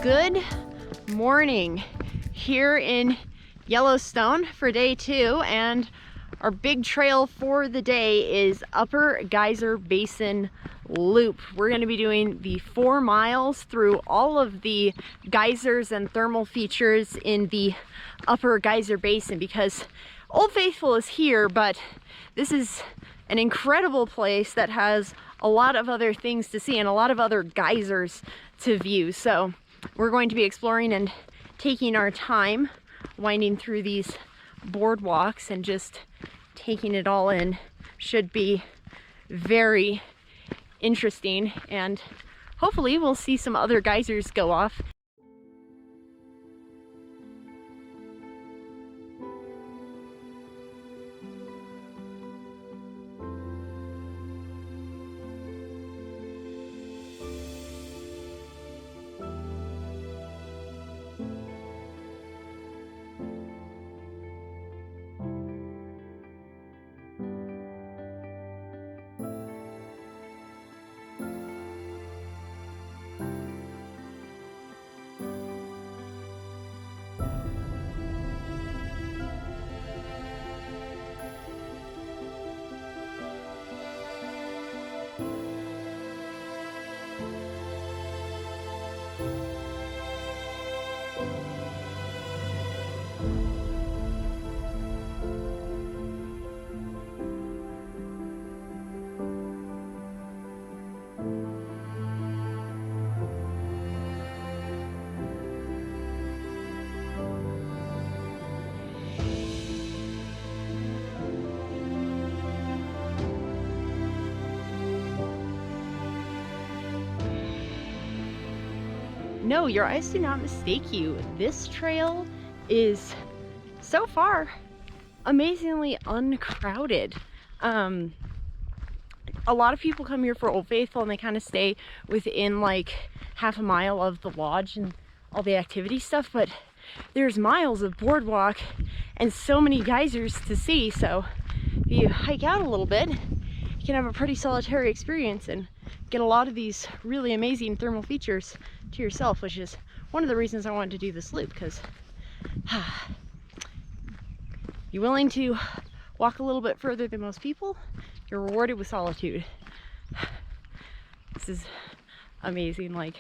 Good morning here in Yellowstone for day 2, and our big trail for the day is Upper Geyser Basin Loop. We're going to be doing the 4 miles through all of the geysers and thermal features in the Upper Geyser Basin, because Old Faithful is here, but this is an incredible place that has a lot of other things to see and a lot of other geysers to view. So we're going to be exploring and taking our time, winding through these boardwalks and just taking it all in. Should be very interesting, and hopefully we'll see some other geysers go off. No, your eyes do not mistake you. This trail is so far amazingly uncrowded. A lot of people come here for Old Faithful and they kind of stay within like half a mile of the lodge and all the activity stuff, but there's miles of boardwalk and so many geysers to see. So if you hike out a little bit, you can have a pretty solitary experience and get a lot of these really amazing thermal features to yourself, which is one of the reasons I wanted to do this loop, because you're willing to walk a little bit further than most people, you're rewarded with solitude. This is amazing. Like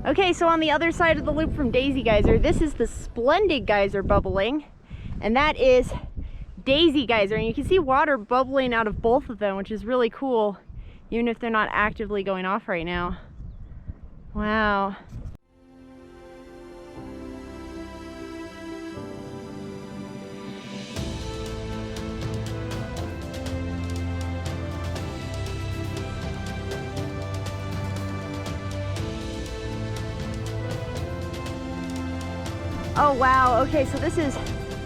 okay, so on the other side of the loop from Daisy Geyser, this is the Splendid Geyser bubbling, and that is Daisy Geyser, and you can see water bubbling out of both of them, which is really cool, even if they're not actively going off right now. Wow. Oh wow, okay, so this is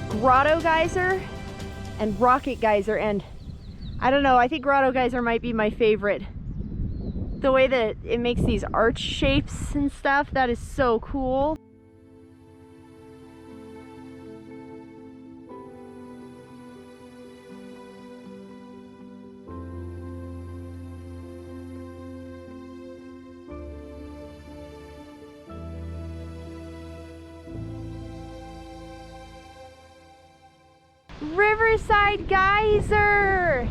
Grotto Geyser and Rocket Geyser, and I don't know, I think Grotto Geyser might be my favorite. The way that it makes these arch shapes and stuff, that is so cool. Riverside Geyser!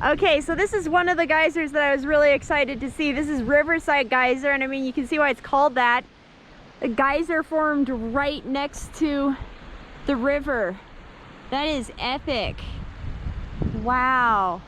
Okay, so this is one of the geysers that I was really excited to see. This is Riverside Geyser, and I mean, you can see why it's called that. The geyser formed right next to the river. That is epic. Wow.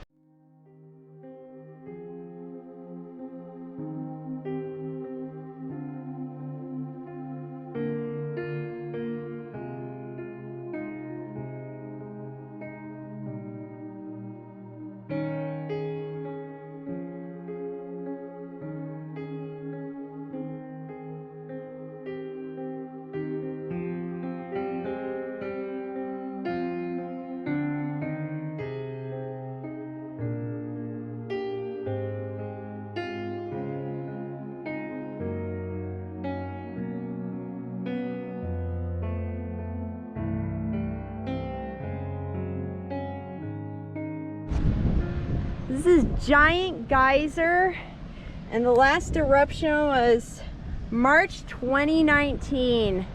This is Giant Geyser, and the last eruption was March 2019.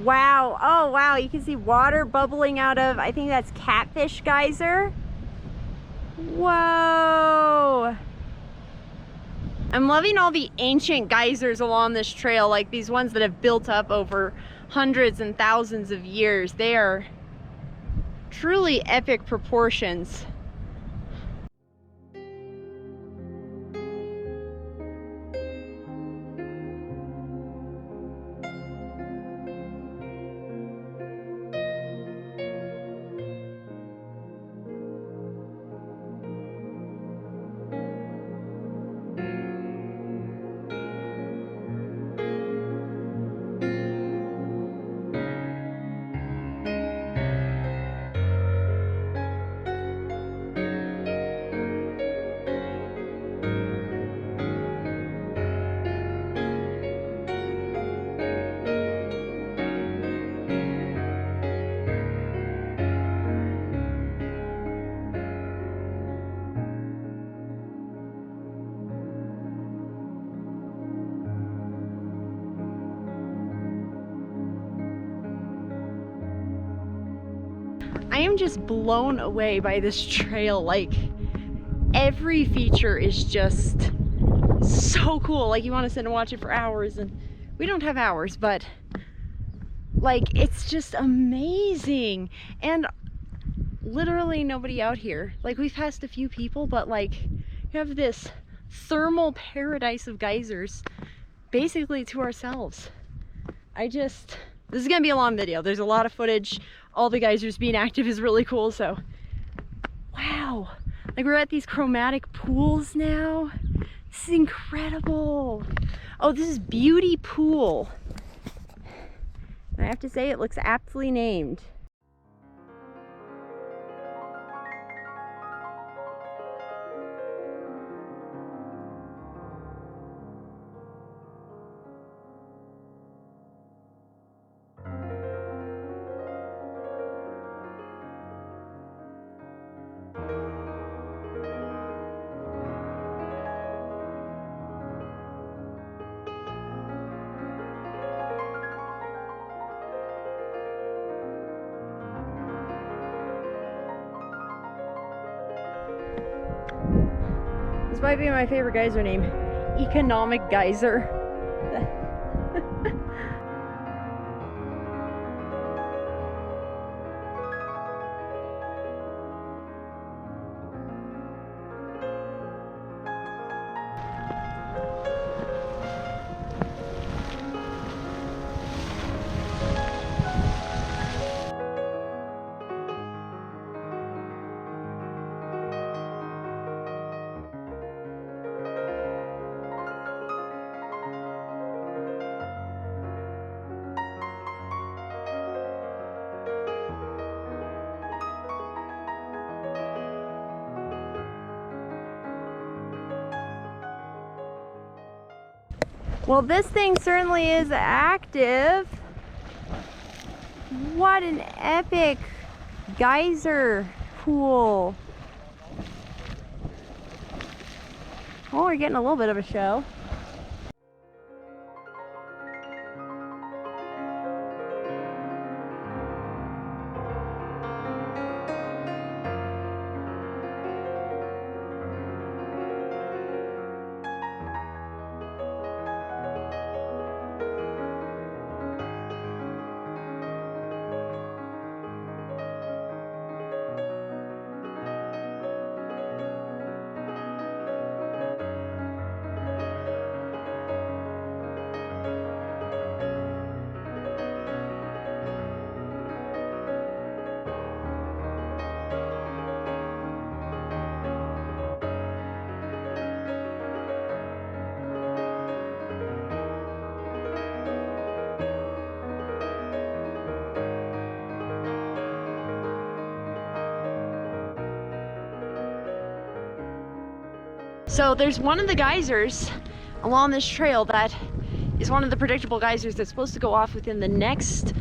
Wow. Oh wow, you can see water bubbling out of, I think that's Catfish Geyser. Whoa. I'm loving all the ancient geysers along this trail, like these ones that have built up over hundreds and thousands of years. They are truly epic proportions. I am just blown away by this trail. Like, every feature is just so cool. Like, you want to sit and watch it for hours, and we don't have hours, but like, it's just amazing. And literally nobody out here. Like, we've passed a few people, but like, you have this thermal paradise of geysers basically to ourselves. This is gonna be a long video. There's a lot of footage. All the geysers being active is really cool, so wow. Like, we're at these chromatic pools now. This is incredible. Oh, this is Beauty Pool. And I have to say, it looks aptly named. This might be my favorite geyser name, Economic Geyser. Well, this thing certainly is active. What an epic geyser pool. Oh, we're getting a little bit of a show. So there's one of the geysers along this trail that is one of the predictable geysers that's supposed to go off within the next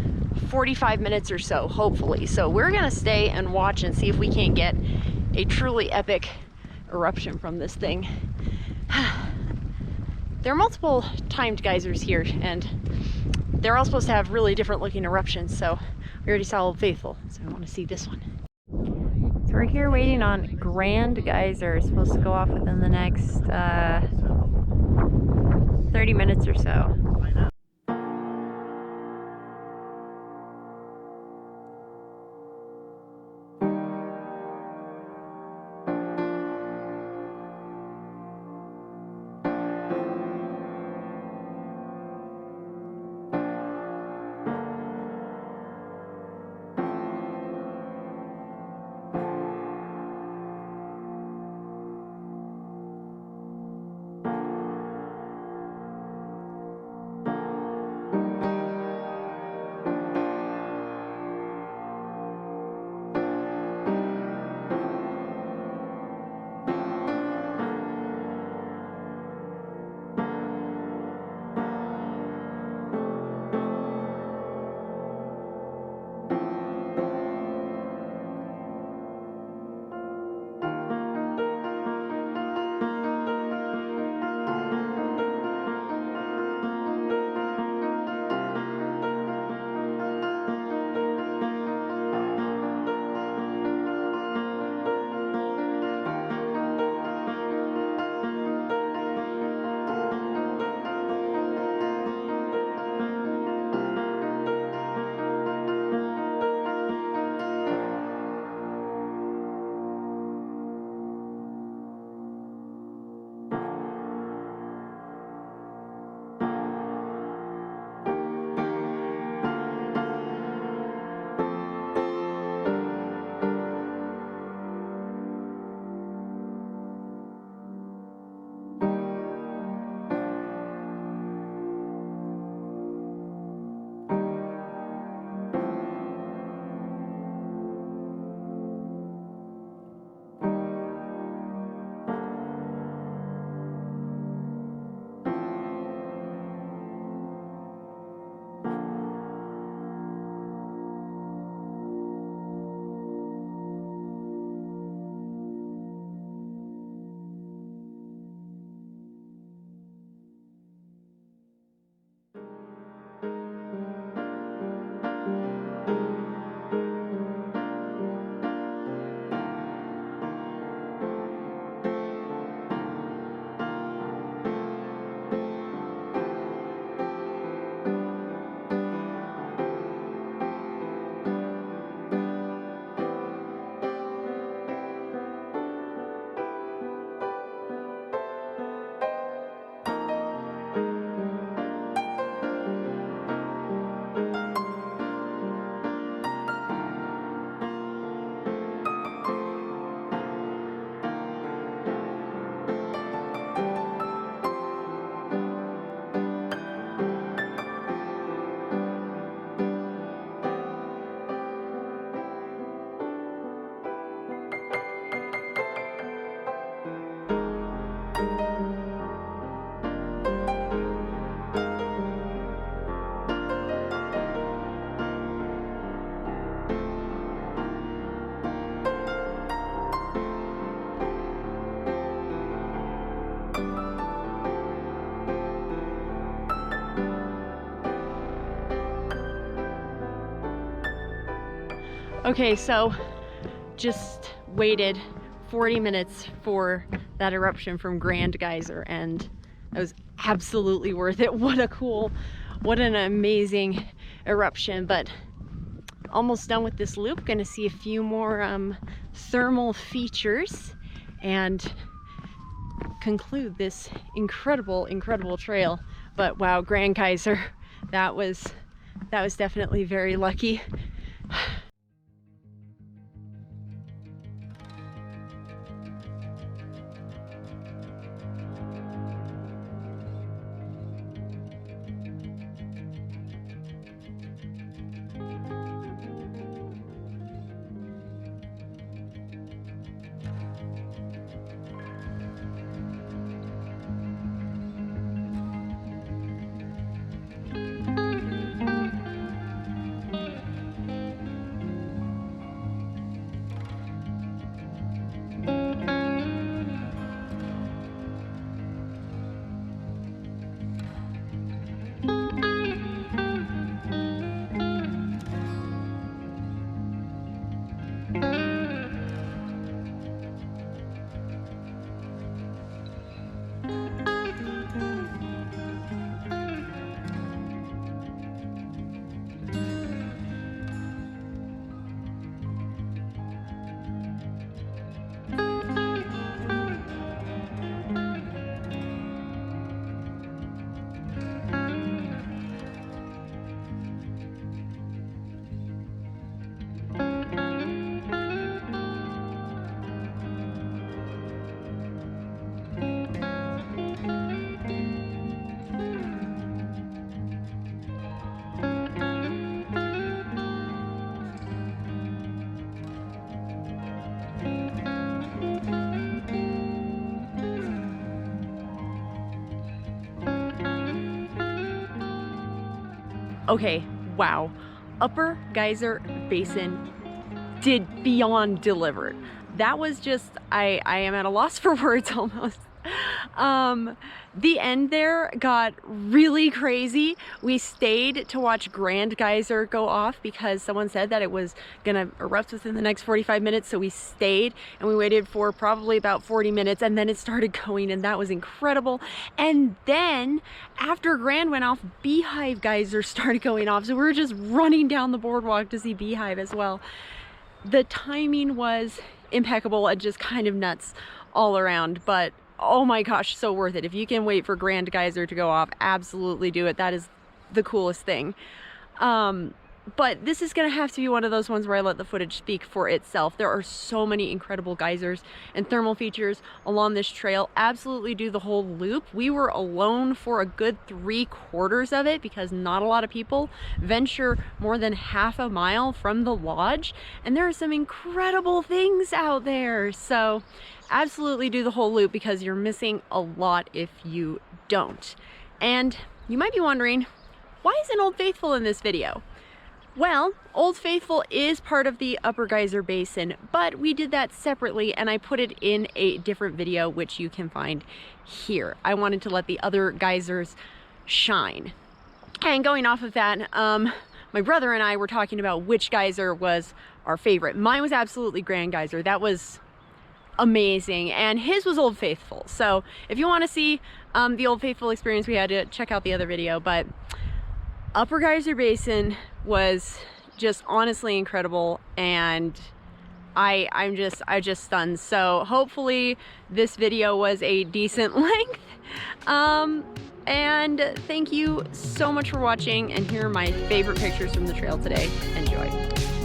45 minutes or so, hopefully. So we're gonna stay and watch and see if we can't get a truly epic eruption from this thing. There are multiple timed geysers here, and they're all supposed to have really different looking eruptions, so we already saw Old Faithful, so I want to see this one. So we're here waiting on Grand Geyser. It's supposed to go off within the next 30 minutes or so. Okay, so just waited 40 minutes for that eruption from Grand Geyser, and it was absolutely worth it. What an amazing eruption. But almost done with this loop. Gonna see a few more thermal features and conclude this incredible trail. But wow, Grand Geyser, that was definitely very lucky. Okay, wow. Upper Geyser Basin did beyond delivered. That was just, I am at a loss for words almost. The end there got really crazy. We stayed to watch Grand Geyser go off because someone said that it was gonna erupt within the next 45 minutes, so we stayed and we waited for probably about 40 minutes and then it started going, and that was incredible. And then after Grand went off, Beehive Geyser started going off, so we were just running down the boardwalk to see Beehive as well. The timing was impeccable and just kind of nuts all around, but oh my gosh, so worth it. If you can wait for Grand Geyser to go off, absolutely do it. That is the coolest thing. But this is gonna have to be one of those ones where I let the footage speak for itself. There are so many incredible geysers and thermal features along this trail. Absolutely do the whole loop. We were alone for a good 3/4 of it because not a lot of people venture more than half a mile from the lodge, and there are some incredible things out there. So absolutely do the whole loop because you're missing a lot if you don't. And you might be wondering, why isn't Old Faithful in this video? Well, Old Faithful is part of the Upper Geyser Basin, but we did that separately and I put it in a different video, which you can find here. I wanted to let the other geysers shine. And going off of that, my brother and I were talking about which geyser was our favorite. Mine was absolutely Grand Geyser. That was amazing, and his was Old Faithful. So if you want to see the Old Faithful experience, we had to check out the other video. But Upper Geyser Basin was just honestly incredible, and I'm just stunned. So hopefully this video was a decent length, and thank you so much for watching, and here are my favorite pictures from the trail today. Enjoy.